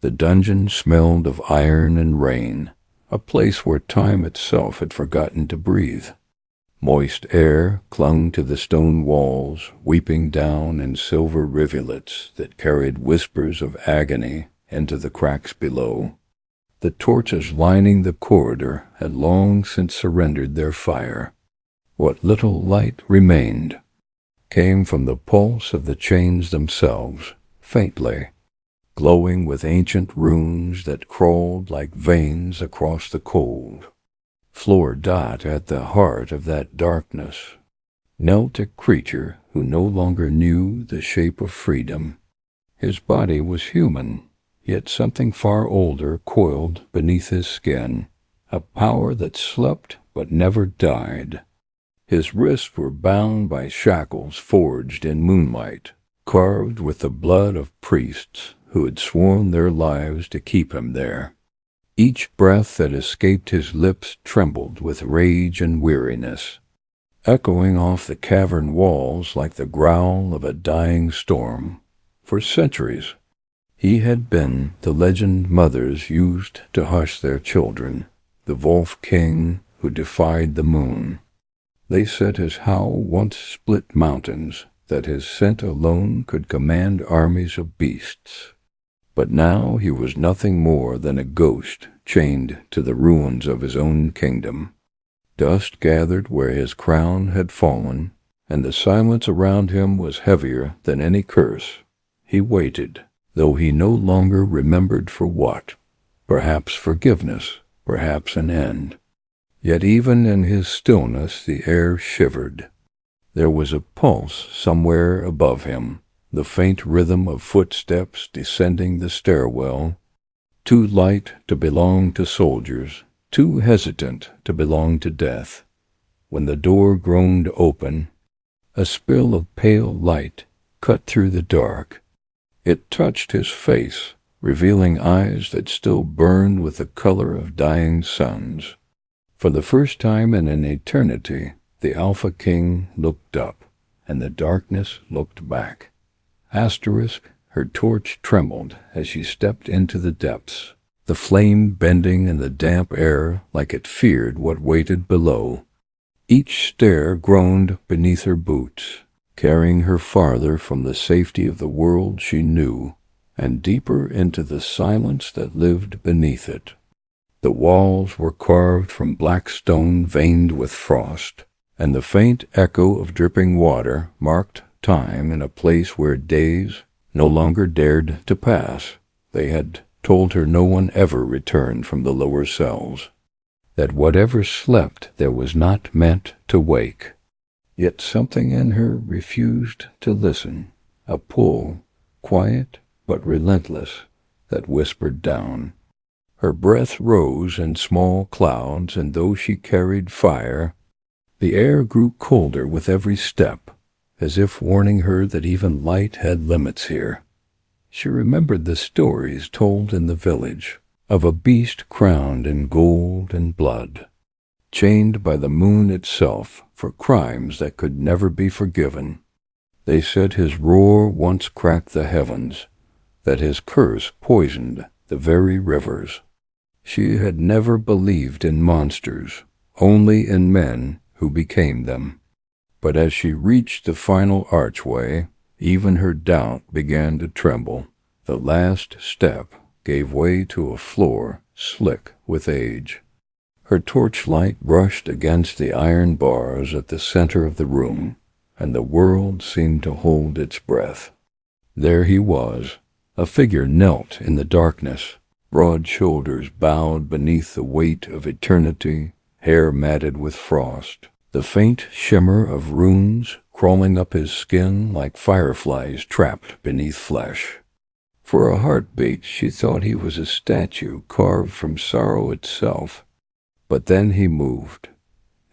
The dungeon smelled of iron and rain, a place where time itself had forgotten to breathe. Moist air clung to the stone walls, weeping down in silver rivulets that carried whispers of agony into the cracks below. The torches lining the corridor had long since surrendered their fire. What little light remained came from the pulse of the chains themselves, faintly, glowing with ancient runes that crawled like veins across the cold floor. At the heart of that darkness knelt a creature who no longer knew the shape of freedom. His body was human, yet something far older coiled beneath his skin, a power that slept but never died. His wrists were bound by shackles forged in moonlight, carved with the blood of priests who had sworn their lives to keep him there. Each breath that escaped his lips trembled with rage and weariness, echoing off the cavern walls like the growl of a dying storm. For centuries, he had been the legend mothers used to hush their children, the Wolf King who defied the moon. They said his howl once split mountains, that his scent alone could command armies of beasts. But now he was nothing more than a ghost chained to the ruins of his own kingdom. Dust gathered where his crown had fallen, and the silence around him was heavier than any curse. He waited, though he no longer remembered for what. Perhaps forgiveness, perhaps an end. Yet even in his stillness the air shivered. There was a pulse somewhere above him, the faint rhythm of footsteps descending the stairwell, too light to belong to soldiers, too hesitant to belong to death. When the door groaned open, a spill of pale light cut through the dark. It touched his face, revealing eyes that still burned with the color of dying suns. For the first time in an eternity, the Alpha King looked up, and the darkness looked back. Her torch trembled as she stepped into the depths, the flame bending in the damp air like it feared what waited below. Each stair groaned beneath her boots, carrying her farther from the safety of the world she knew, and deeper into the silence that lived beneath it. The walls were carved from black stone veined with frost, and the faint echo of dripping water marked time in a place where days no longer dared to pass. They had told her no one ever returned from the lower cells, that whatever slept there was not meant to wake. Yet something in her refused to listen, a pull, quiet but relentless, that whispered down. Her breath rose in small clouds, and though she carried fire, the air grew colder with every step, as if warning her that even light had limits here. She remembered the stories told in the village of a beast crowned in gold and blood, chained by the moon itself for crimes that could never be forgiven. They said his roar once cracked the heavens, that his curse poisoned the very rivers. She had never believed in monsters, only in men who became them. But as she reached the final archway, even her doubt began to tremble. The last step gave way to a floor slick with age. Her torchlight brushed against the iron bars at the center of the room, and the world seemed to hold its breath. There he was, a figure knelt in the darkness, broad shoulders bowed beneath the weight of eternity, hair matted with frost, the faint shimmer of runes crawling up his skin like fireflies trapped beneath flesh. For a heartbeat she thought he was a statue carved from sorrow itself. But then he moved,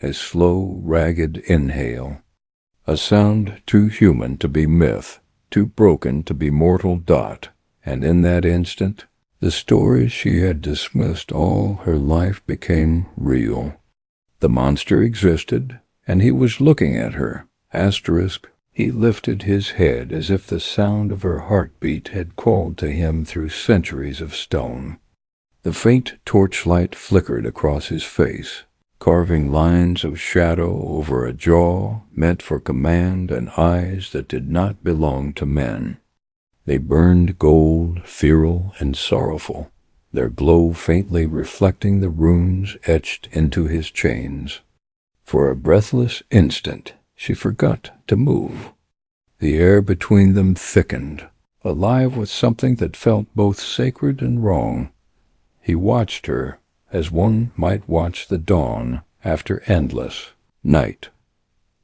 a slow, ragged inhale, a sound too human to be myth, too broken to be mortal. And in that instant, the stories she had dismissed all her life became real. The monster existed, and he was looking at her. He He lifted his head as if the sound of her heartbeat had called to him through centuries of stone. The faint torchlight flickered across his face, carving lines of shadow over a jaw meant for command and eyes that did not belong to men. They burned gold, feral, and sorrowful, their glow faintly reflecting the runes etched into his chains. For a breathless instant, she forgot to move. The air between them thickened, alive with something that felt both sacred and wrong. He watched her as one might watch the dawn after endless night,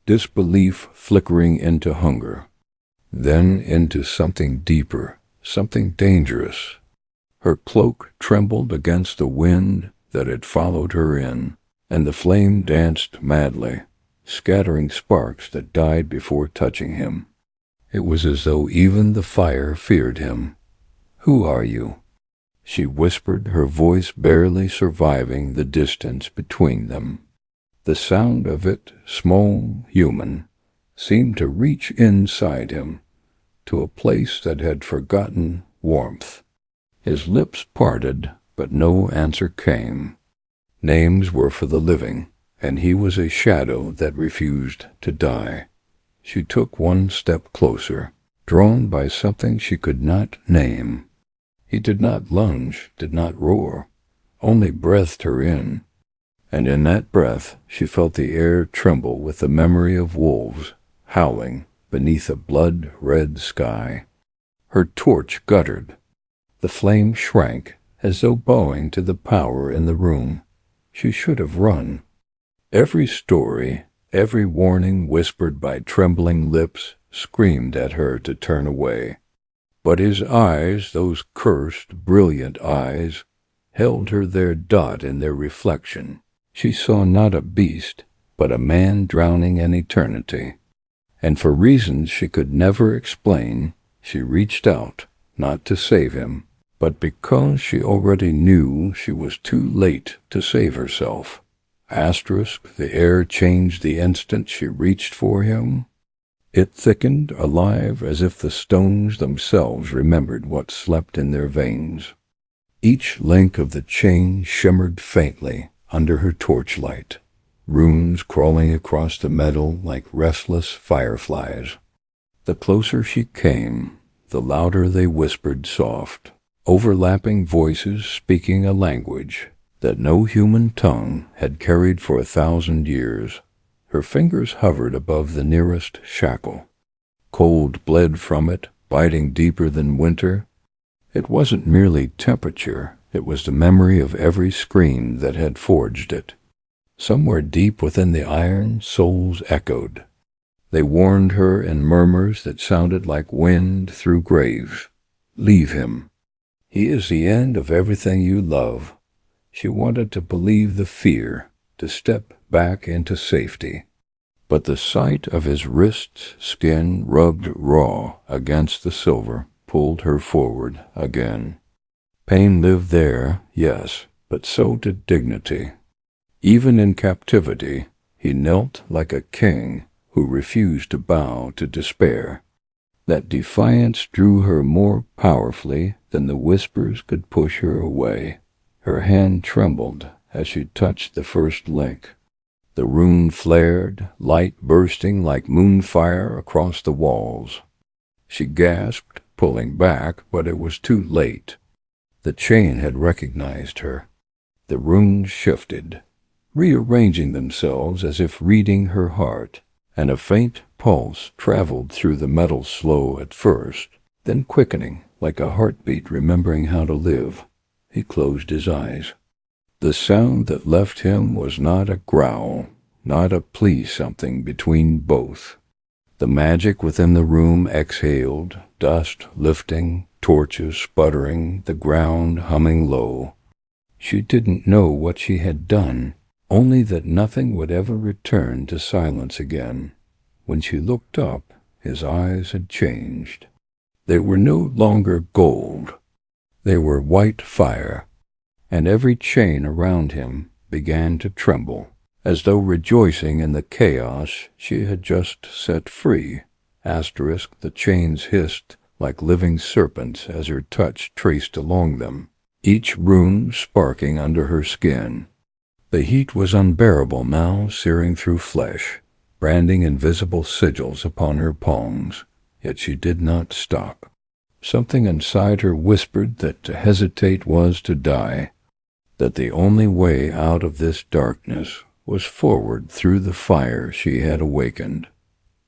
disbelief flickering into hunger, then into something deeper, something dangerous. Her cloak trembled against the wind that had followed her in, and the flame danced madly, scattering sparks that died before touching him. It was as though even the fire feared him. "Who are you?" she whispered, her voice barely surviving the distance between them. The sound of it, small, human, seemed to reach inside him, to a place that had forgotten warmth. His lips parted, but no answer came. Names were for the living, and he was a shadow that refused to die. She took one step closer, drawn by something she could not name. He did not lunge, did not roar, only breathed her in. And in that breath she felt the air tremble with the memory of wolves howling beneath a blood-red sky. Her torch guttered. The flame shrank, as though bowing to the power in the room. She should have run. Every story, every warning whispered by trembling lips, screamed at her to turn away. But his eyes, those cursed, brilliant eyes, held her there dot in their reflection. She saw not a beast, but a man drowning in eternity. And for reasons she could never explain, she reached out, not to save him, but because she already knew she was too late to save herself. The air changed the instant she reached for him. It thickened, alive, as if the stones themselves remembered what slept in their veins. Each link of the chain shimmered faintly under her torchlight, runes crawling across the metal like restless fireflies. The closer she came, the louder they whispered soft, overlapping voices speaking a language that no human tongue had carried for 1,000 years. Her fingers hovered above the nearest shackle. Cold bled from it, biting deeper than winter. It wasn't merely temperature, it was the memory of every scream that had forged it. Somewhere deep within the iron, souls echoed. They warned her in murmurs that sounded like wind through graves. "Leave him. He is the end of everything you love." She wanted to believe the fear, to step back into safety. But the sight of his wrist's skin rubbed raw against the silver pulled her forward again. Pain lived there, yes, but so did dignity. Even in captivity, he knelt like a king who refused to bow to despair. That defiance drew her more powerfully than the whispers could push her away. Her hand trembled as she touched the first link. The rune flared, light bursting like moonfire across the walls. She gasped, pulling back, but it was too late. The chain had recognized her. The runes shifted, rearranging themselves as if reading her heart, and a faint pulse traveled through the metal, slow at first, then quickening like a heartbeat remembering how to live. He closed his eyes. The sound that left him was not a growl, not a plea, something between both. The magic within the room exhaled, dust lifting, torches sputtering, the ground humming low. She didn't know what she had done, only that nothing would ever return to silence again. When she looked up, his eyes had changed. They were no longer gold. They were white fire, and every chain around him began to tremble, as though rejoicing in the chaos she had just set free, The chains hissed like living serpents as her touch traced along them, each rune sparking under her skin. The heat was unbearable now, searing through flesh, branding invisible sigils upon her palms, yet she did not stop. Something inside her whispered that to hesitate was to die, that the only way out of this darkness was forward through the fire she had awakened.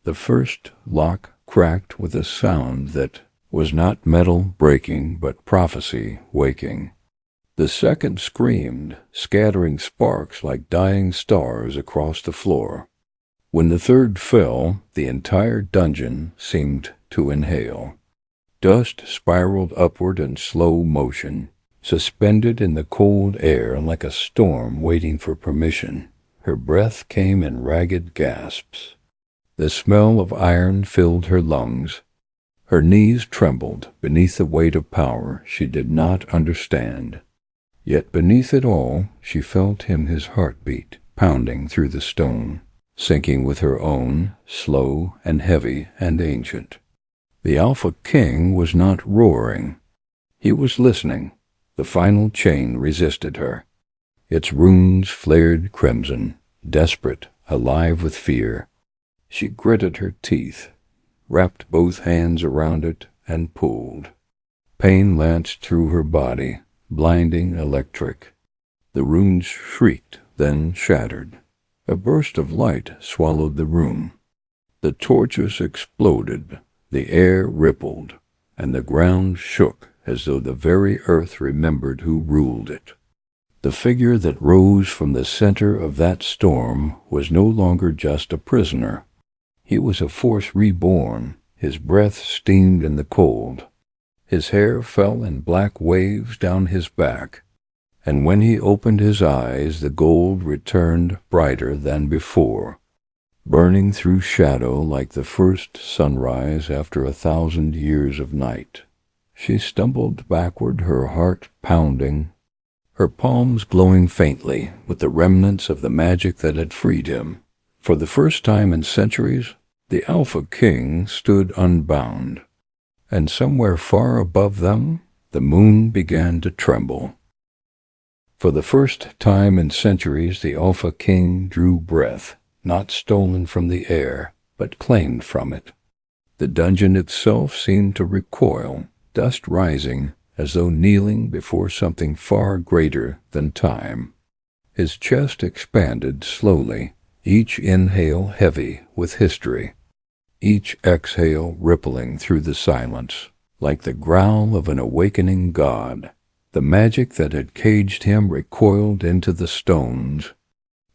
The first lock cracked with a sound that was not metal breaking but prophecy waking. The second screamed, scattering sparks like dying stars across the floor. When the third fell, the entire dungeon seemed to inhale. Dust spiraled upward in slow motion, suspended in the cold air like a storm waiting for permission. Her breath came in ragged gasps. The smell of iron filled her lungs. Her knees trembled beneath the weight of power she did not understand. Yet beneath it all, she felt his heartbeat pounding through the stone, sinking with her own, slow and heavy and ancient. The Alpha King was not roaring. He was listening. The final chain resisted her. Its runes flared crimson, desperate, alive with fear. She gritted her teeth, wrapped both hands around it, and pulled. Pain lanced through her body, blinding electric. The runes shrieked, then shattered. A burst of light swallowed the room. The torches exploded, the air rippled, and the ground shook as though the very earth remembered who ruled it. The figure that rose from the center of that storm was no longer just a prisoner. He was a force reborn. His breath steamed in the cold. His hair fell in black waves down his back, and when he opened his eyes, the gold returned brighter than before, burning through shadow like the first sunrise after 1,000 years of night. She stumbled backward, her heart pounding, her palms glowing faintly with the remnants of the magic that had freed him. For the first time in centuries, the Alpha King stood unbound, and somewhere far above them, the moon began to tremble. For the first time in centuries, the Alpha King drew breath, not stolen from the air, but claimed from it. The dungeon itself seemed to recoil, dust rising, as though kneeling before something far greater than time. His chest expanded slowly, each inhale heavy with history, each exhale rippling through the silence, like the growl of an awakening god. The magic that had caged him recoiled into the stones,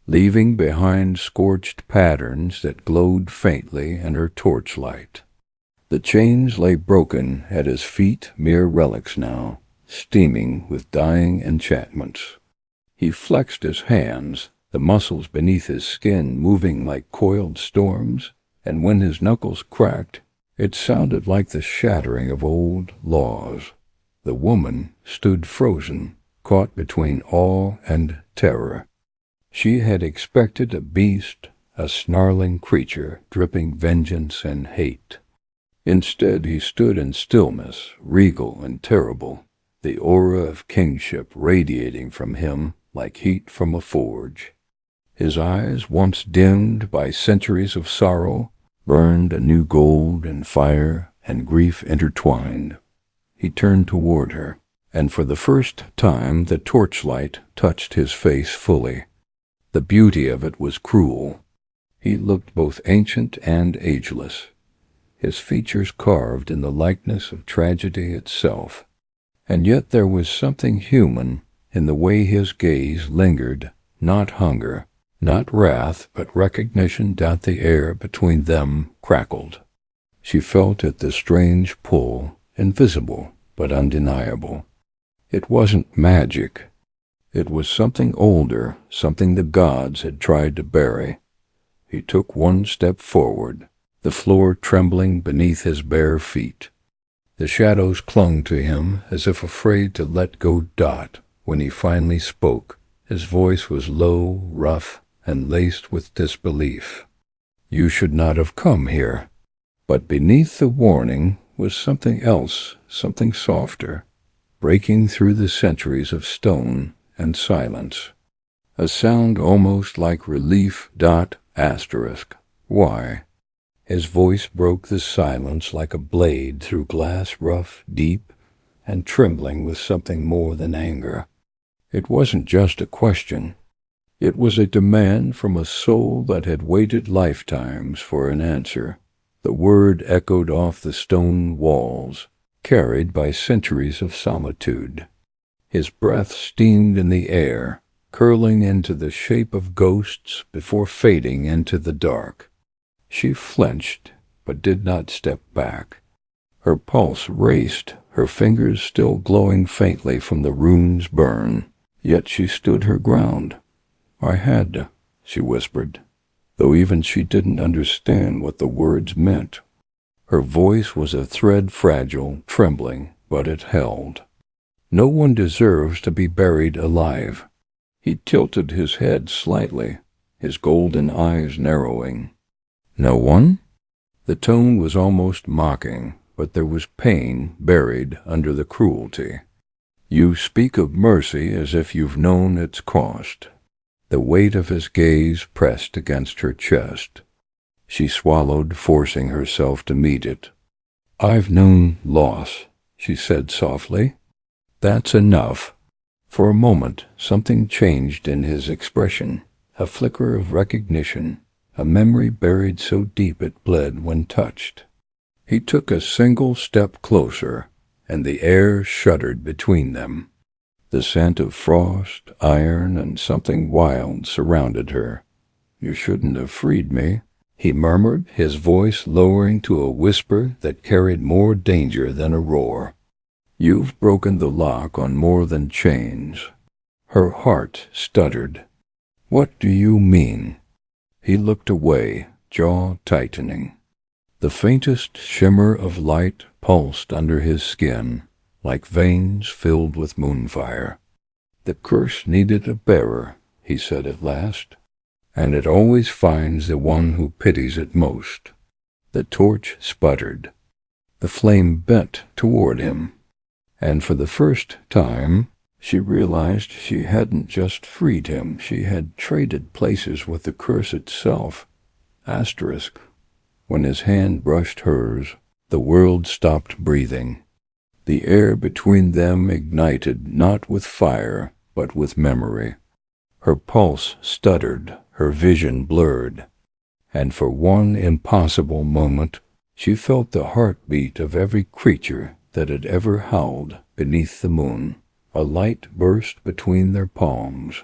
leaving behind scorched patterns that glowed faintly in her torchlight. The chains lay broken at his feet, mere relics now, steaming with dying enchantments. He flexed his hands, the muscles beneath his skin moving like coiled storms, and when his knuckles cracked, it sounded like the shattering of old laws. The woman stood frozen, caught between awe and terror. She had expected a beast, a snarling creature dripping vengeance and hate. Instead he stood in stillness, regal and terrible, the aura of kingship radiating from him like heat from a forge. His eyes, once dimmed by centuries of sorrow, burned a new gold and fire and grief intertwined. He turned toward her, and for the first time the torchlight touched his face fully. The beauty of it was cruel. He looked both ancient and ageless, his features carved in the likeness of tragedy itself. And yet there was something human in the way his gaze lingered, not hunger, not wrath, but recognition. The air between them crackled. She felt it, the strange pull, invisible but undeniable. It wasn't magic. It was something older, something the gods had tried to bury. He took one step forward, the floor trembling beneath his bare feet. The shadows clung to him as if afraid to let go. When he finally spoke, his voice was low, rough, and laced with disbelief. "You should not have come here." But beneath the warning was something else, something softer, breaking through the centuries of stone and silence. A sound almost like relief. Asterisk. Why? His voice broke the silence like a blade through glass, rough, deep, and trembling with something more than anger. It wasn't just a question. It was a demand from a soul that had waited lifetimes for an answer. The word echoed off the stone walls, carried by centuries of solitude. His breath steamed in the air, curling into the shape of ghosts before fading into the dark. She flinched, but did not step back. Her pulse raced, her fingers still glowing faintly from the rune's burn. Yet she stood her ground. "I had to," she whispered, though even she didn't understand what the words meant. Her voice was a thread, fragile, trembling, but it held. "No one deserves to be buried alive." He tilted his head slightly, his golden eyes narrowing. "No one?" The tone was almost mocking, but there was pain buried under the cruelty. "You speak of mercy as if you've known its cost." The weight of his gaze pressed against her chest. She swallowed, forcing herself to meet it. "I've known loss," she said softly. "That's enough." For a moment, something changed in his expression, a flicker of recognition, a memory buried so deep it bled when touched. He took a single step closer, and the air shuddered between them. The scent of frost, iron, and something wild surrounded her. "You shouldn't have freed me," he murmured, his voice lowering to a whisper that carried more danger than a roar. "You've broken the lock on more than chains." Her heart stuttered. "What do you mean?" He looked away, jaw tightening. The faintest shimmer of light pulsed under his skin, like veins filled with moonfire. "The curse needed a bearer," he said at last, "and it always finds the one who pities it most." The torch sputtered. The flame bent toward him, and for the first time she realized she hadn't just freed him, she had traded places with the curse itself. Asterisk. When his hand brushed hers, the world stopped breathing. The air between them ignited not with fire, but with memory. Her pulse stuttered, her vision blurred, and for one impossible moment she felt the heartbeat of every creature that had ever howled beneath the moon. A light burst between their palms,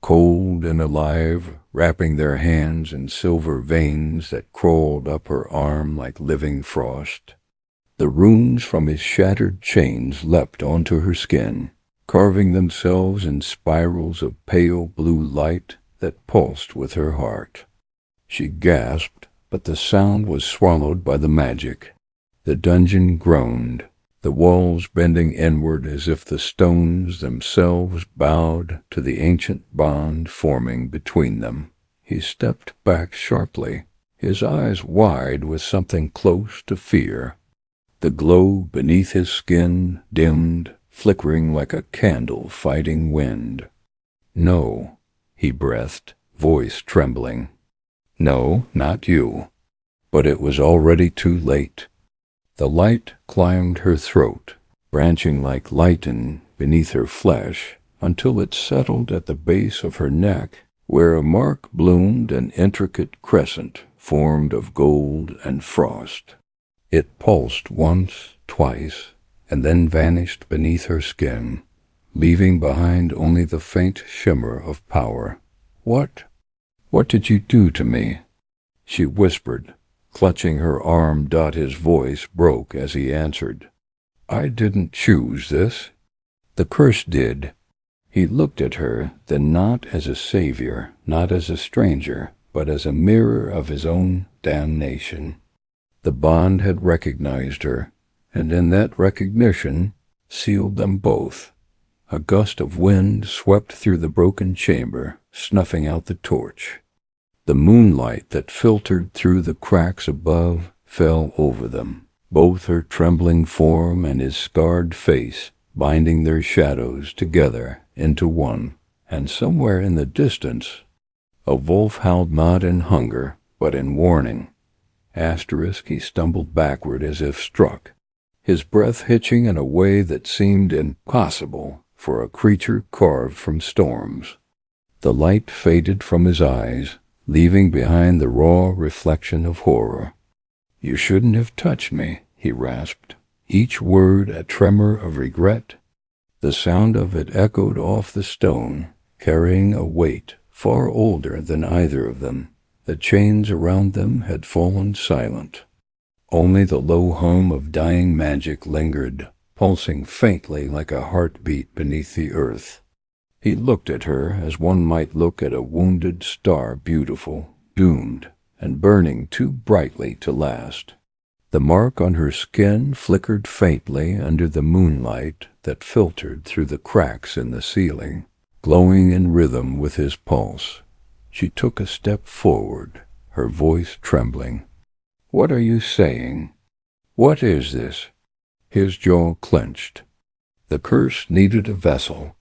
cold and alive, wrapping their hands in silver veins that crawled up her arm like living frost. The runes from his shattered chains leapt onto her skin, carving themselves in spirals of pale blue light that pulsed with her heart. She gasped, but the sound was swallowed by the magic. The dungeon groaned, the walls bending inward as if the stones themselves bowed to the ancient bond forming between them. He stepped back sharply, his eyes wide with something close to fear. The glow beneath his skin dimmed, flickering like a candle fighting wind. "No," he breathed, voice trembling. "No, not you." But it was already too late. The light climbed her throat, branching like lighten beneath her flesh, until it settled at the base of her neck, where a mark bloomed, an intricate crescent formed of gold and frost. It pulsed once, twice, and then vanished beneath her skin, leaving behind only the faint shimmer of power. What did you do to me?" she whispered, clutching her arm. His voice broke as he answered. "I didn't choose this. The curse did." He looked at her, then not as a savior, not as a stranger, but as a mirror of his own damnation. The bond had recognized her, and in that recognition sealed them both. A gust of wind swept through the broken chamber, snuffing out the torch. The moonlight that filtered through the cracks above fell over them, both her trembling form and his scarred face binding their shadows together into one. And somewhere in the distance, a wolf howled not in hunger, but in warning. He stumbled backward as if struck, his breath hitching in a way that seemed impossible for a creature carved from storms. The light faded from his eyes, leaving behind the raw reflection of horror. "You shouldn't have touched me," he rasped, each word a tremor of regret. The sound of it echoed off the stone, carrying a weight far older than either of them. The chains around them had fallen silent. Only the low hum of dying magic lingered, pulsing faintly like a heartbeat beneath the earth. He looked at her as one might look at a wounded star, beautiful, doomed, and burning too brightly to last. The mark on her skin flickered faintly under the moonlight that filtered through the cracks in the ceiling, glowing in rhythm with his pulse. She took a step forward, her voice trembling. "What are you saying? What is this?" His jaw clenched. "The curse needed a vessel.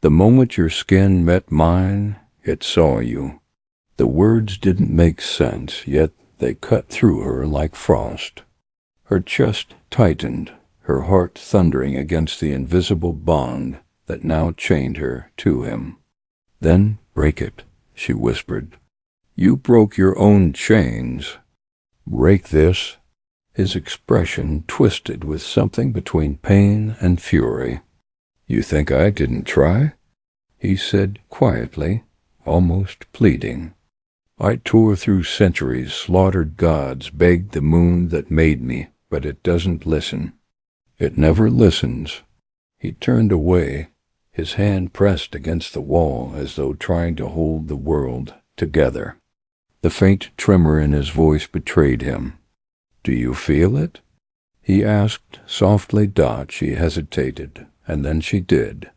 The moment your skin met mine, it saw you." The words didn't make sense, yet they cut through her like frost. Her chest tightened, her heart thundering against the invisible bond that now chained her to him. "Then break it," she whispered. "You broke your own chains. Break this." His expression twisted with something between pain and fury. "You think I didn't try?" he said quietly, almost pleading. "I tore through centuries, slaughtered gods, begged the moon that made me, but it doesn't listen. It never listens." He turned away, his hand pressed against the wall as though trying to hold the world together. The faint tremor in his voice betrayed him. "Do you feel it?" he asked softly. She hesitated, and then she did.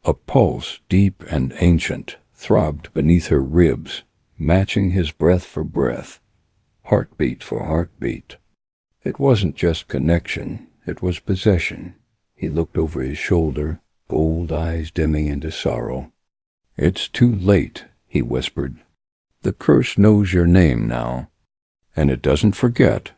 A pulse, deep and ancient, throbbed beneath her ribs, matching his breath for breath, heartbeat for heartbeat. It wasn't just connection, it was possession. He looked over his shoulder, gold eyes dimming into sorrow. "It's too late," he whispered. "The curse knows your name now, and it doesn't forget."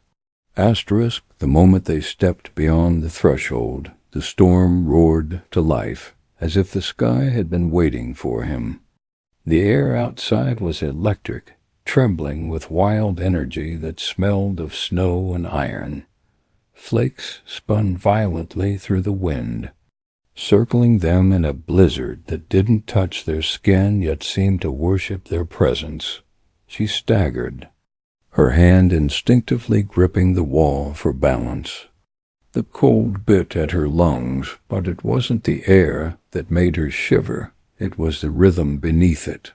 The moment they stepped beyond the threshold, the storm roared to life, as if the sky had been waiting for him. The air outside was electric, trembling with wild energy that smelled of snow and iron. Flakes spun violently through the wind, circling them in a blizzard that didn't touch their skin yet seemed to worship their presence. She staggered, her hand instinctively gripping the wall for balance. The cold bit at her lungs, but it wasn't the air that made her shiver. It was the rhythm beneath it.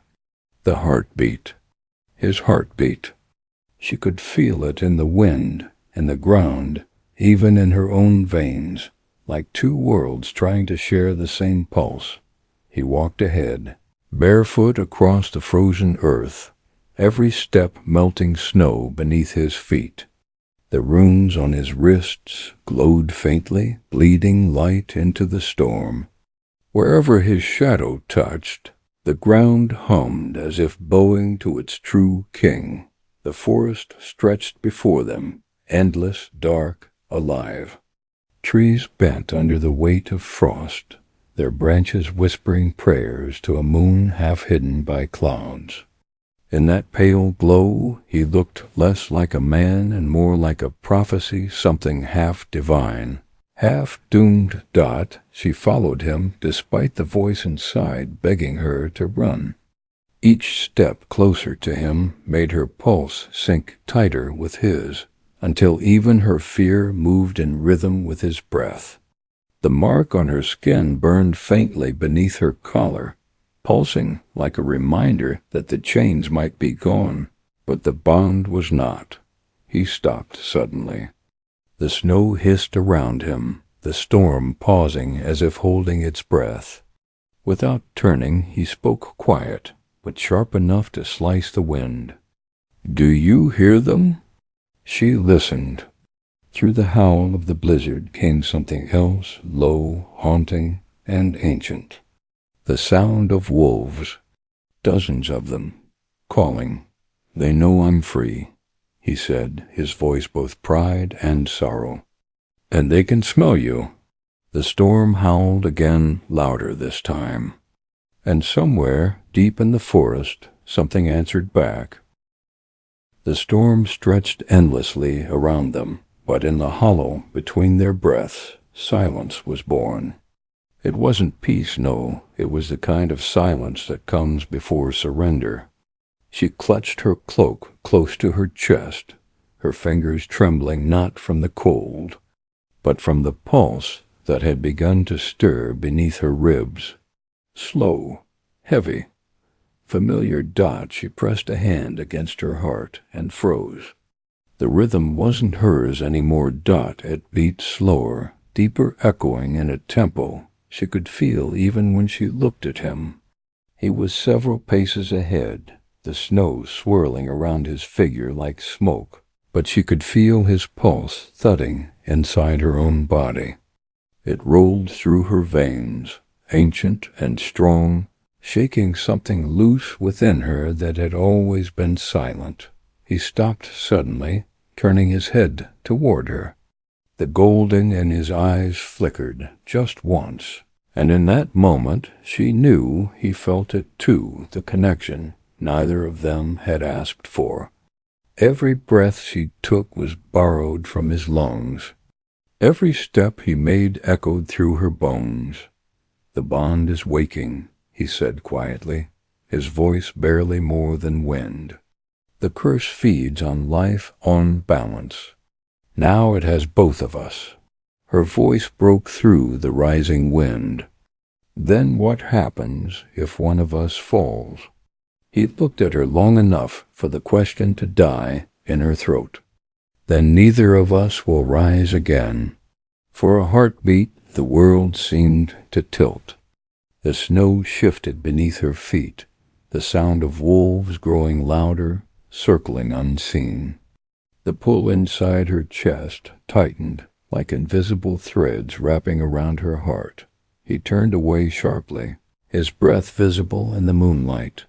The heartbeat. His heartbeat. She could feel it in the wind, in the ground, even in her own veins, like two worlds trying to share the same pulse. He walked ahead, barefoot across the frozen earth, every step melting snow beneath his feet. The runes on his wrists glowed faintly, bleeding light into the storm. Wherever his shadow touched, the ground hummed as if bowing to its true king. The forest stretched before them, endless, dark, alive. Trees bent under the weight of frost, their branches whispering prayers to a moon half hidden by clouds. In that pale glow, he looked less like a man and more like a prophecy, something half divine, half doomed. She followed him despite the voice inside begging her to run. Each step closer to him made her pulse sink tighter with his, until even her fear moved in rhythm with his breath. The mark on her skin burned faintly beneath her collar, pulsing like a reminder that the chains might be gone, but the bond was not. He stopped suddenly. The snow hissed around him, the storm pausing as if holding its breath. Without turning, he spoke quiet, but sharp enough to slice the wind. "Do you hear them?" She listened. Through the howl of the blizzard came something else, low, haunting, and ancient. The sound of wolves, dozens of them, calling. "They know I'm free," he said, his voice both pride and sorrow. "And they can smell you." The storm howled again, louder this time. And somewhere, deep in the forest, something answered back. The storm stretched endlessly around them, but in the hollow between their breaths, silence was born. It wasn't peace, no, it was the kind of silence that comes before surrender. She clutched her cloak close to her chest, her fingers trembling not from the cold, but from the pulse that had begun to stir beneath her ribs. Slow, heavy, familiar dot. She pressed a hand against her heart and froze. The rhythm wasn't hers any more. Dot, it beat slower, deeper, echoing in a tempo she could feel even when she looked at him. He was several paces ahead, the snow swirling around his figure like smoke, but she could feel his pulse thudding inside her own body. It rolled through her veins, ancient and strong, shaking something loose within her that had always been silent. He stopped suddenly, turning his head toward her. The golden in his eyes flickered just once, and in that moment she knew he felt it too, the connection neither of them had asked for. Every breath she took was borrowed from his lungs. Every step he made echoed through her bones. "The bond is waking," he said quietly, his voice barely more than wind. "The curse feeds on life, on balance. Now it has both of us." Her voice broke through the rising wind. "Then what happens if one of us falls?" He looked at her long enough for the question to die in her throat. "Then neither of us will rise again." For a heartbeat, the world seemed to tilt. The snow shifted beneath her feet, the sound of wolves growing louder, circling unseen. The pull inside her chest tightened like invisible threads wrapping around her heart. He turned away sharply, his breath visible in the moonlight.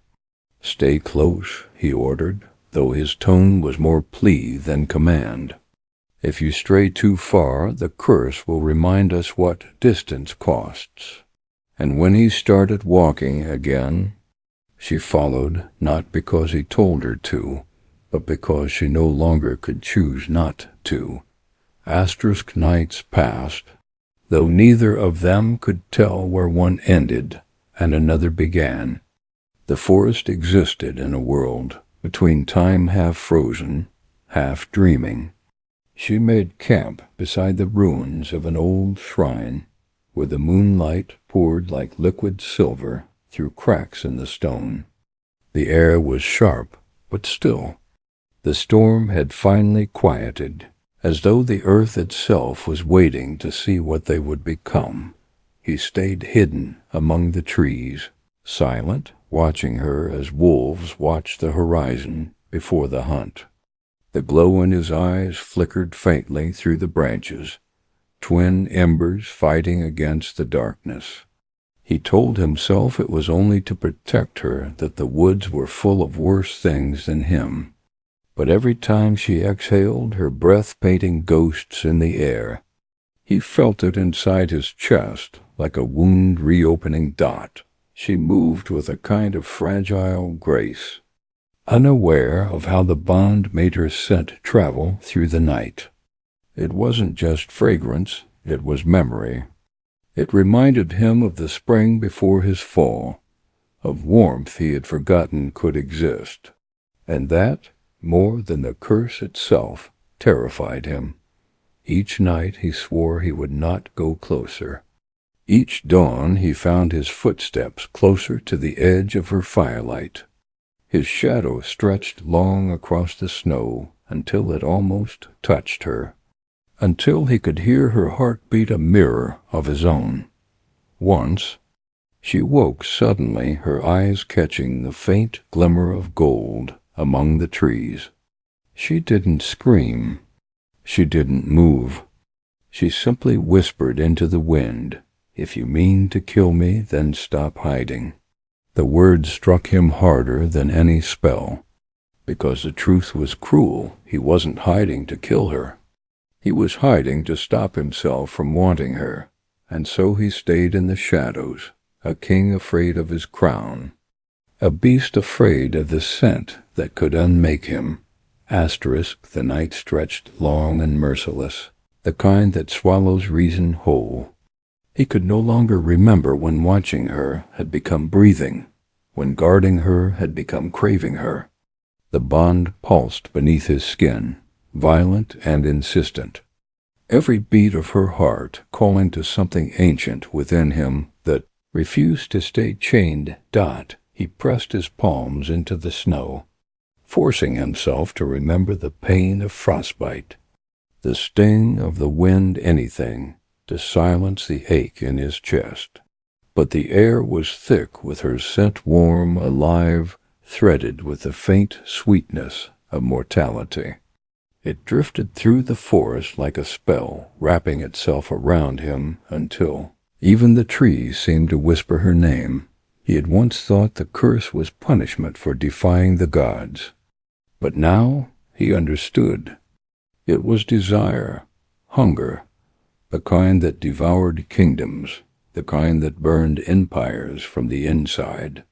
"Stay close," he ordered, though his tone was more plea than command. "If you stray too far, the curse will remind us what distance costs." And when he started walking again, she followed, not because he told her to, but because she no longer could choose not to. Asterisk nights passed, though neither of them could tell where one ended and another began. The forest existed in a world between time half frozen, half dreaming. She made camp beside the ruins of an old shrine, where the moonlight poured like liquid silver through cracks in the stone. The air was sharp, but still. The storm had finally quieted, as though the earth itself was waiting to see what they would become. He stayed hidden among the trees, silent, watching her as wolves watch the horizon before the hunt. The glow in his eyes flickered faintly through the branches, twin embers fighting against the darkness. He told himself it was only to protect her, that the woods were full of worse things than him. But every time she exhaled, her breath painting ghosts in the air. He felt it inside his chest, like a wound reopening dot. She moved with a kind of fragile grace, unaware of how the bond made her scent travel through the night. It wasn't just fragrance, it was memory. It reminded him of the spring before his fall, of warmth he had forgotten could exist, and that, more than the curse itself, terrified him. Each night he swore he would not go closer. Each dawn he found his footsteps closer to the edge of her firelight. His shadow stretched long across the snow until it almost touched her, until he could hear her heart beat a mirror of his own. Once, she woke suddenly, her eyes catching the faint glimmer of gold among the trees. She didn't scream. She didn't move. She simply whispered into the wind, "If you mean to kill me, then stop hiding." The words struck him harder than any spell. Because the truth was cruel, he wasn't hiding to kill her. He was hiding to stop himself from wanting her, and so he stayed in the shadows, a king afraid of his crown, a beast afraid of the scent that could unmake him. The night stretched long and merciless, the kind that swallows reason whole. He could no longer remember when watching her had become breathing, when guarding her had become craving her. The bond pulsed beneath his skin, violent and insistent. Every beat of her heart calling to something ancient within him that refused to stay chained. He pressed his palms into the snow, forcing himself to remember the pain of frostbite, the sting of the wind, anything to silence the ache in his chest. But the air was thick with her scent, warm, alive, threaded with the faint sweetness of mortality. It drifted through the forest like a spell, wrapping itself around him until even the trees seemed to whisper her name. He had once thought the curse was punishment for defying the gods, but now he understood. It was desire, hunger, the kind that devoured kingdoms, the kind that burned empires from the inside.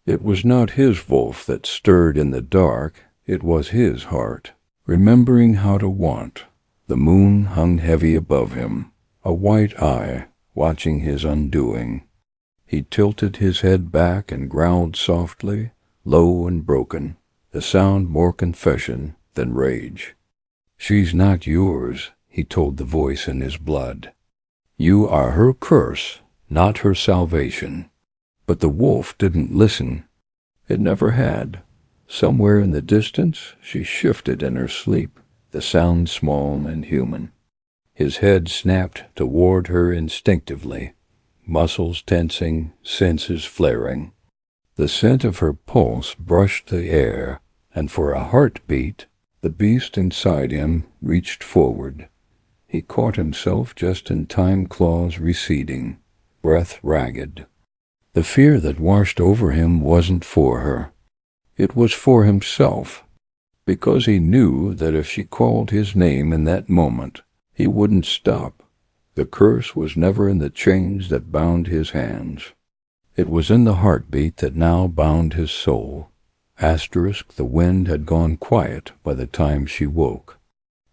It was not his wolf that stirred in the dark, it was his heart, remembering how to want. The moon hung heavy above him, a white eye watching his undoing. He tilted his head back and growled softly, low and broken, the sound more confession than rage. "She's not yours," he told the voice in his blood. "You are her curse, not her salvation." But the wolf didn't listen. It never had. Somewhere in the distance she shifted in her sleep, the sound small and human. His head snapped toward her instinctively, muscles tensing, senses flaring. The scent of her pulse brushed the air, and for a heartbeat, the beast inside him reached forward. He caught himself just in time, claws receding, breath ragged. The fear that washed over him wasn't for her. It was for himself, because he knew that if she called his name in that moment, he wouldn't stop. The curse was never in the chains that bound his hands. It was in the heartbeat that now bound his soul. The wind had gone quiet by the time she woke.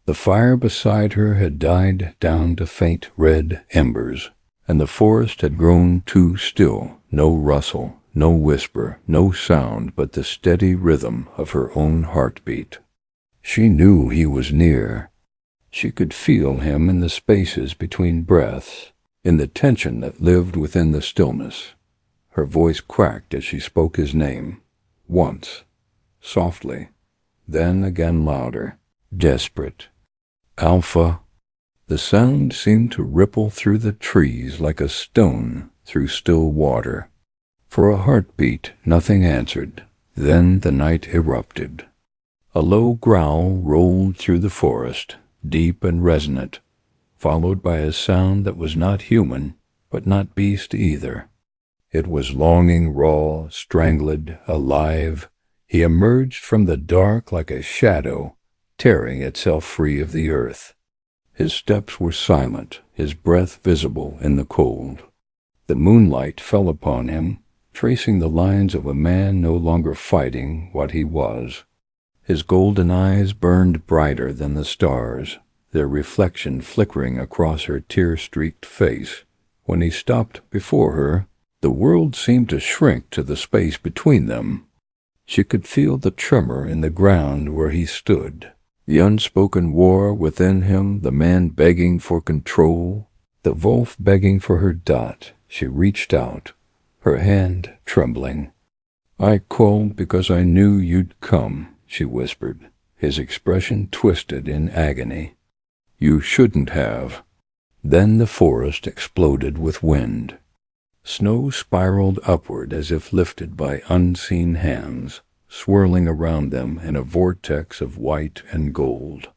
The fire beside her had died down to faint red embers, and the forest had grown too still. No rustle, no whisper, no sound but the steady rhythm of her own heartbeat. She knew he was near. She could feel him in the spaces between breaths, in the tension that lived within the stillness. Her voice cracked as she spoke his name. Once, softly, then again louder, desperate. "Alpha." The sound seemed to ripple through the trees like a stone through still water. For a heartbeat, nothing answered. Then the night erupted. A low growl rolled through the forest, deep and resonant, followed by a sound that was not human, but not beast either. It was longing, raw, strangled, alive. He emerged from the dark like a shadow, tearing itself free of the earth. His steps were silent, his breath visible in the cold. The moonlight fell upon him, tracing the lines of a man no longer fighting what he was. His golden eyes burned brighter than the stars, their reflection flickering across her tear-streaked face. When he stopped before her, the world seemed to shrink to the space between them. She could feel the tremor in the ground where he stood, the unspoken war within him, the man begging for control, the wolf begging for her dot. She reached out, her hand trembling. "I called because I knew you'd come," she whispered, his expression twisted in agony. "You shouldn't have." Then the forest exploded with wind. Snow spiraled upward as if lifted by unseen hands, swirling around them in a vortex of white and gold.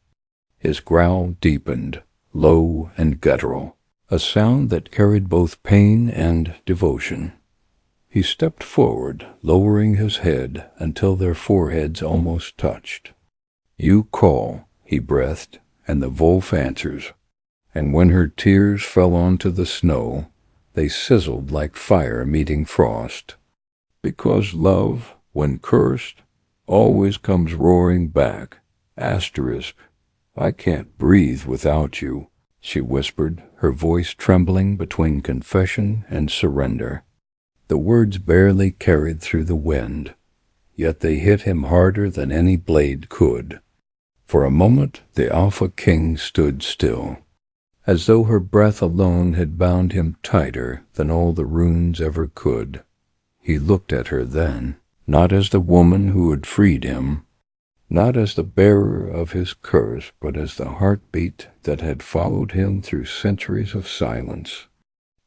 His growl deepened, low and guttural, a sound that carried both pain and devotion. He stepped forward, lowering his head until their foreheads almost touched. "You call," he breathed, "and the wolf answers." And when her tears fell onto the snow, they sizzled like fire meeting frost. Because love, when cursed, always comes roaring back. Asterisk, "I can't breathe without you," she whispered, her voice trembling between confession and surrender. The words barely carried through the wind, yet they hit him harder than any blade could. For a moment the Alpha King stood still, as though her breath alone had bound him tighter than all the runes ever could. He looked at her then, not as the woman who had freed him, not as the bearer of his curse, but as the heartbeat that had followed him through centuries of silence.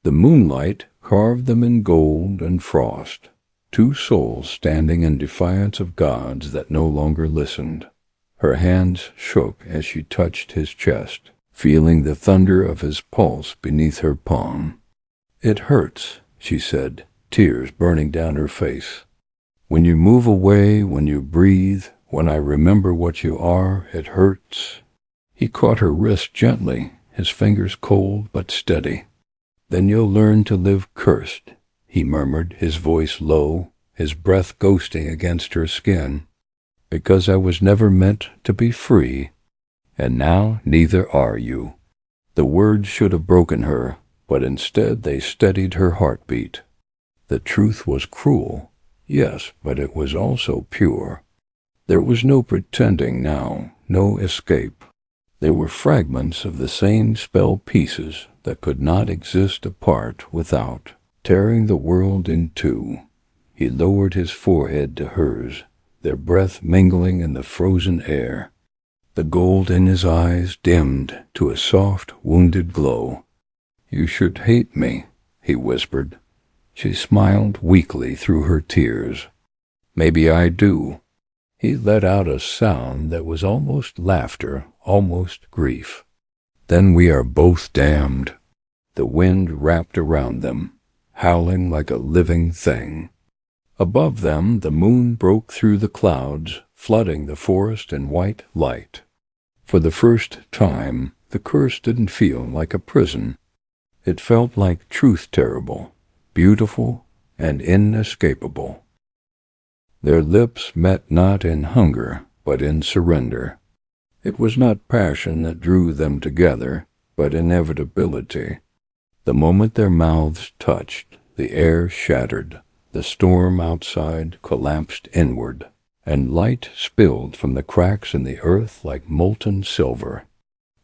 The moonlight carved them in gold and frost, two souls standing in defiance of gods that no longer listened. Her hands shook as she touched his chest, feeling the thunder of his pulse beneath her palm. "It hurts," she said, tears burning down her face. "When you move away, when you breathe, when I remember what you are, it hurts." He caught her wrist gently, his fingers cold but steady. "Then you'll learn to live cursed," he murmured, his voice low, his breath ghosting against her skin. "Because I was never meant to be free, and now neither are you." The words should have broken her, but instead they steadied her heartbeat. The truth was cruel, yes, but it was also pure. There was no pretending now, no escape. They were fragments of the same spell pieces that could not exist apart without tearing the world in two. He lowered his forehead to hers, their breath mingling in the frozen air. The gold in his eyes dimmed to a soft, wounded glow. "You should hate me," he whispered. She smiled weakly through her tears. "Maybe I do." He let out a sound that was almost laughter, almost grief. "Then we are both damned." The wind wrapped around them, howling like a living thing. Above them the moon broke through the clouds, flooding the forest in white light. For the first time, the curse didn't feel like a prison. It felt like truth terrible, beautiful, and inescapable. Their lips met not in hunger, but in surrender. It was not passion that drew them together, but inevitability. The moment their mouths touched, the air shattered, the storm outside collapsed inward, and light spilled from the cracks in the earth like molten silver.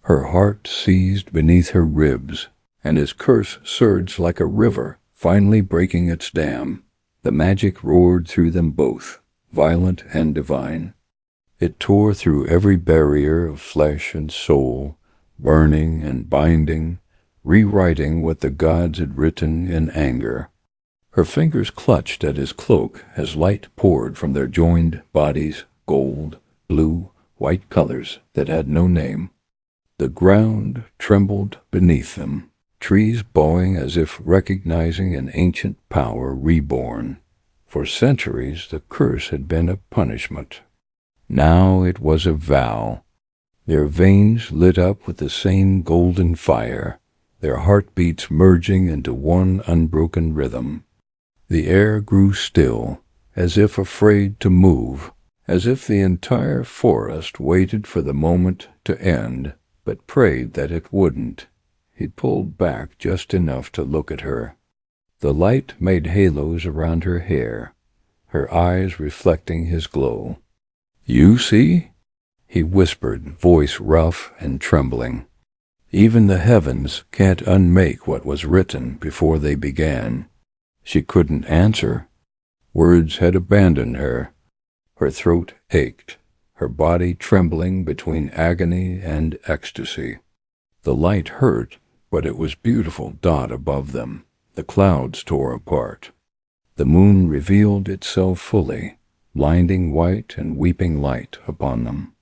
Her heart seized beneath her ribs, and his curse surged like a river, finally breaking its dam. The magic roared through them both, violent and divine. It tore through every barrier of flesh and soul, burning and binding, rewriting what the gods had written in anger. Her fingers clutched at his cloak as light poured from their joined bodies, gold, blue, white colors that had no name. The ground trembled beneath them, trees bowing as if recognizing an ancient power reborn. For centuries the curse had been a punishment. Now it was a vow. Their veins lit up with the same golden fire, their heartbeats merging into one unbroken rhythm. The air grew still, as if afraid to move, as if the entire forest waited for the moment to end, but prayed that it wouldn't. He pulled back just enough to look at her. The light made halos around her hair, her eyes reflecting his glow. "You see?" he whispered, voice rough and trembling. "Even the heavens can't unmake what was written before they began." She couldn't answer. Words had abandoned her. Her throat ached, her body trembling between agony and ecstasy. The light hurt, but it was beautiful dot above them. The clouds tore apart. The moon revealed itself fully, blinding white and weeping light upon them.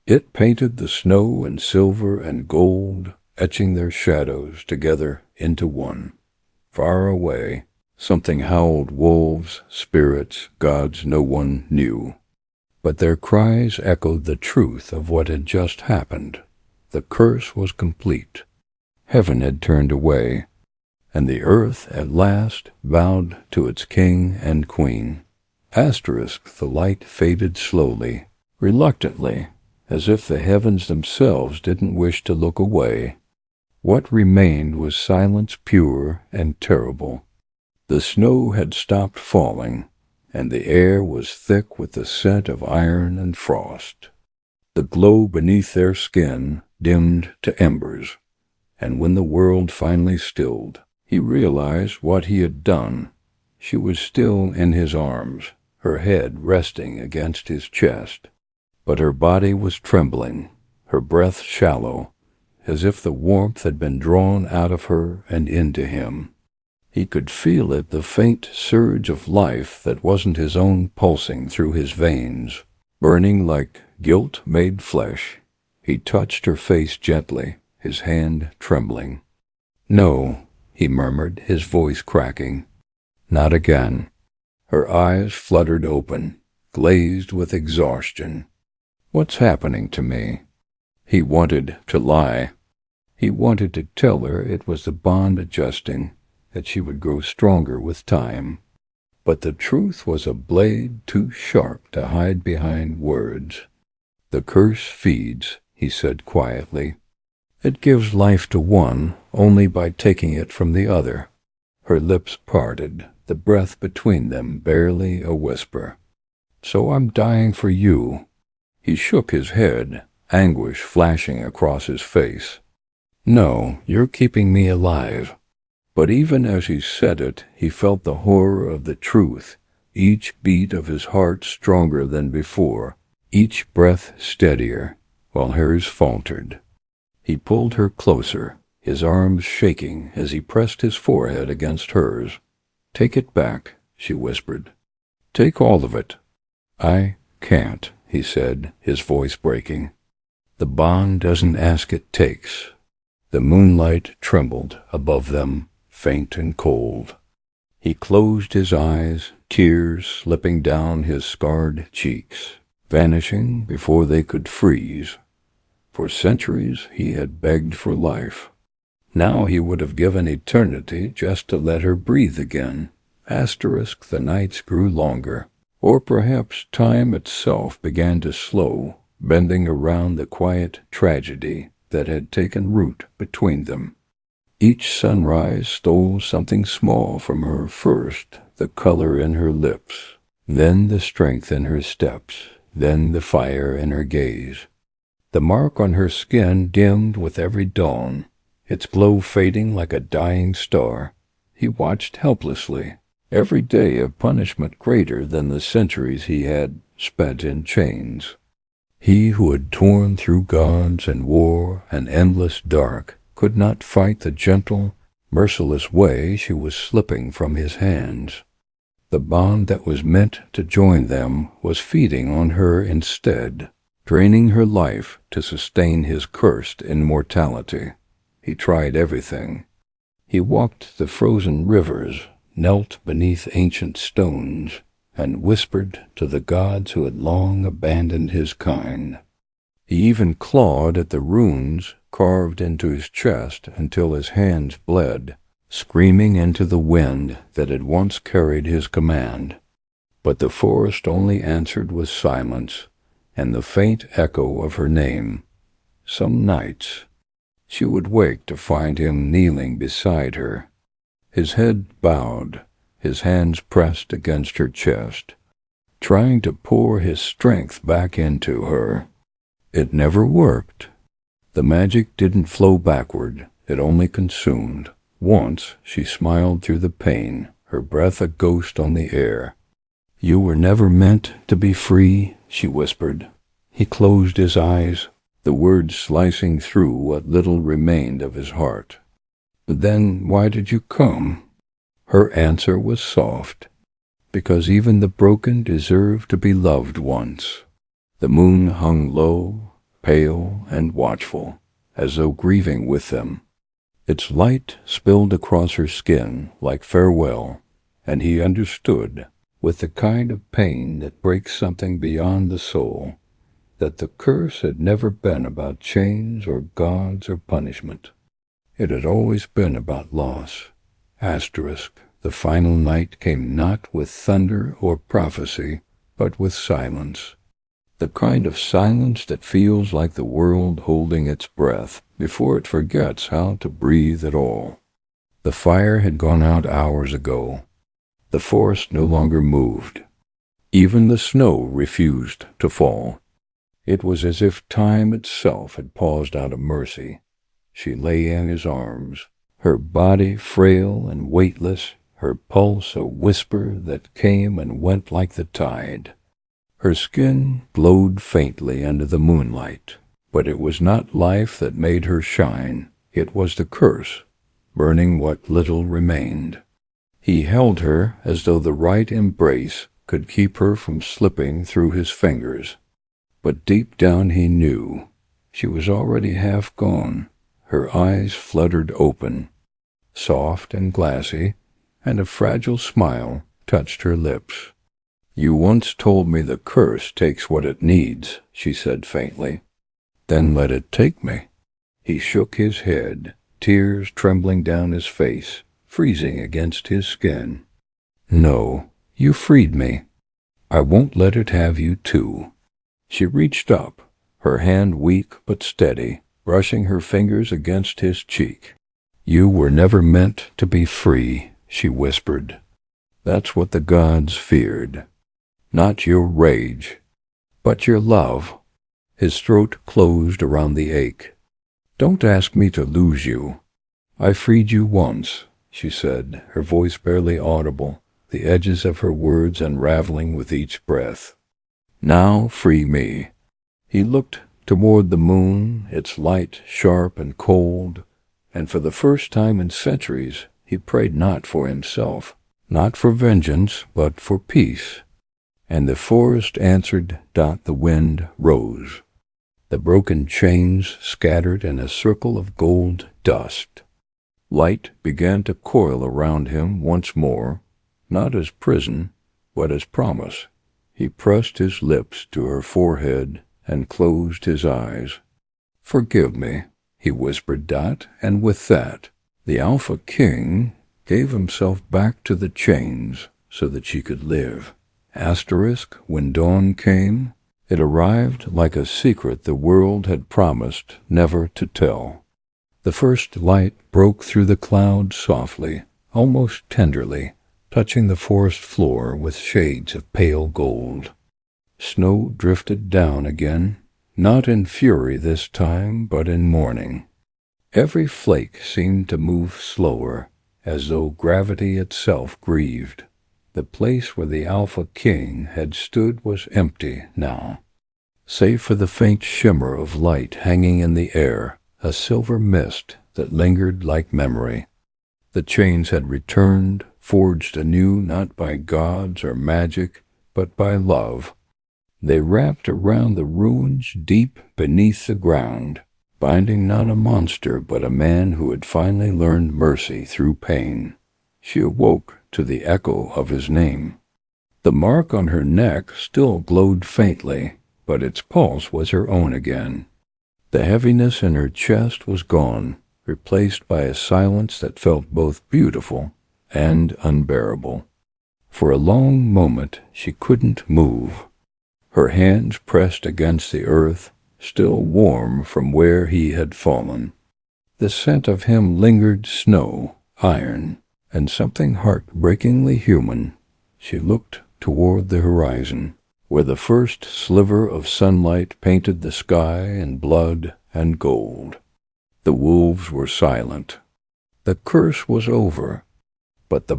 It painted the snow in silver and gold, etching their shadows together into one. Far away, something howled wolves, spirits, gods no one knew. But their cries echoed the truth of what had just happened. The curse was complete. Heaven had turned away, and the earth at last bowed to its king and queen. The light faded slowly, reluctantly, as if the heavens themselves didn't wish to look away. What remained was silence pure and terrible. The snow had stopped falling, and the air was thick with the scent of iron and frost. The glow beneath their skin dimmed to embers, and when the world finally stilled, he realized what he had done. She was still in his arms, her head resting against his chest, but her body was trembling, her breath shallow, as if the warmth had been drawn out of her and into him. He could feel it, the faint surge of life that wasn't his own pulsing through his veins, burning like guilt made flesh. He touched her face gently, his hand trembling. "No," he murmured, his voice cracking. "Not again." Her eyes fluttered open, glazed with exhaustion. "What's happening to me?" He wanted to lie. He wanted to tell her it was the bond adjusting, that she would grow stronger with time. But the truth was a blade too sharp to hide behind words. "The curse feeds," he said quietly. "It gives life to one only by taking it from the other." Her lips parted, the breath between them barely a whisper. "So I'm dying for you." He shook his head, anguish flashing across his face. "No, you're keeping me alive." But even as he said it, he felt the horror of the truth, each beat of his heart stronger than before, each breath steadier, while hers faltered. He pulled her closer, his arms shaking as he pressed his forehead against hers. "Take it back," she whispered. "Take all of it." "I can't," he said, his voice breaking. "The bond doesn't ask, it takes." The moonlight trembled above them, faint and cold. He closed his eyes, tears slipping down his scarred cheeks, vanishing before they could freeze. For centuries he had begged for life. Now he would have given eternity just to let her breathe again. The nights grew longer, or perhaps time itself began to slow, bending around the quiet tragedy that had taken root between them. Each sunrise stole something small from her, first the color in her lips, then the strength in her steps, then the fire in her gaze. The mark on her skin dimmed with every dawn, its glow fading like a dying star. He watched helplessly, every day a punishment greater than the centuries he had spent in chains. He who had torn through gods and war and endless dark could not fight the gentle, merciless way she was slipping from his hands. The bond that was meant to join them was feeding on her instead, draining her life to sustain his cursed immortality. He tried everything. He walked the frozen rivers, knelt beneath ancient stones, and whispered to the gods who had long abandoned his kind. He even clawed at the runes carved into his chest until his hands bled, screaming into the wind that had once carried his command. But the forest only answered with silence and the faint echo of her name. Some nights she would wake to find him kneeling beside her, his head bowed, his hands pressed against her chest, trying to pour his strength back into her. It never worked. The magic didn't flow backward, it only consumed. Once she smiled through the pain, her breath a ghost on the air. "You were never meant to be free," she whispered. He closed his eyes, the words slicing through what little remained of his heart. "But then why did you come?" Her answer was soft. because even the broken deserve to be loved once. The moon hung low, pale and watchful, as though grieving with them. Its light spilled across her skin like farewell, and he understood, with the kind of pain that breaks something beyond the soul, that the curse had never been about chains or gods or punishment. It had always been about loss. The final night came not with thunder or prophecy, but with silence. The kind of silence that feels like the world holding its breath before it forgets how to breathe at all. The fire had gone out hours ago. The forest no longer moved. Even the snow refused to fall. It was as if time itself had paused out of mercy. She lay in his arms, her body frail and weightless, her pulse a whisper that came and went like the tide. Her skin glowed faintly under the moonlight, but it was not life that made her shine. It was the curse, burning what little remained. He held her as though the right embrace could keep her from slipping through his fingers. But deep down he knew she was already half gone. Her eyes fluttered open, soft and glassy, and a fragile smile touched her lips. "You once told me the curse takes what it needs," she said faintly. "Then let it take me." He shook his head, tears trembling down his face, freezing against his skin. "No, you freed me. I won't let it have you too." She reached up, her hand weak but steady, brushing her fingers against his cheek. "You were never meant to be free," she whispered. "That's what the gods feared. Not your rage, but your love." His throat closed around the ache. "Don't ask me to lose you. I freed you once," she said, her voice barely audible, the edges of her words unraveling with each breath. "Now free me." He looked toward the moon, its light sharp and cold, and for the first time in centuries he prayed not for himself, not for vengeance, but for peace. And the forest answered. The wind rose. The broken chains scattered in a circle of gold dust. Light began to coil around him once more, not as prison, but as promise. He pressed his lips to her forehead and closed his eyes. "Forgive me," he whispered, and with that, the Alpha King gave himself back to the chains so that she could live. When dawn came, it arrived like a secret the world had promised never to tell. The first light broke through the clouds softly, almost tenderly, touching the forest floor with shades of pale gold. Snow drifted down again, not in fury this time, but in mourning. Every flake seemed to move slower, as though gravity itself grieved. The place where the Alpha King had stood was empty now, save for the faint shimmer of light hanging in the air, a silver mist that lingered like memory. The chains had returned, forged anew not by gods or magic, but by love. They wrapped around the ruins deep beneath the ground, binding not a monster but a man who had finally learned mercy through pain. She awoke to the echo of his name. The mark on her neck still glowed faintly, but its pulse was her own again. The heaviness in her chest was gone, replaced by a silence that felt both beautiful and unbearable. For a long moment she couldn't move. Her hands pressed against the earth, still warm from where he had fallen. The scent of him lingered, snow, iron, and something heartbreakingly human. She looked toward the horizon, where the first sliver of sunlight painted the sky in blood and gold. The wolves were silent. The curse was over, but the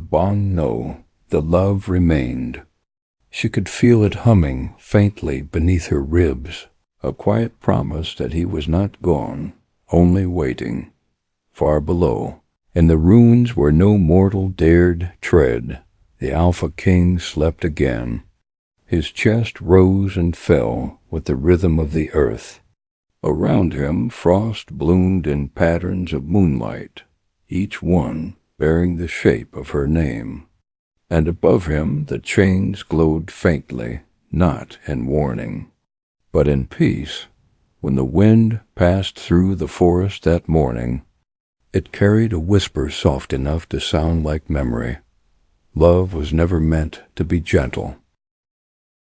the love remained. She could feel it humming faintly beneath her ribs, a quiet promise that he was not gone, only waiting. Far below, in the ruins where no mortal dared tread, The Alpha King slept again. His chest rose and fell with the rhythm of the earth. Around him frost bloomed in patterns of moonlight, each one bearing the shape of her name. And above him the chains glowed faintly, not in warning, but in peace. When the wind passed through the forest that morning, it carried a whisper soft enough to sound like memory. Love was never meant to be gentle.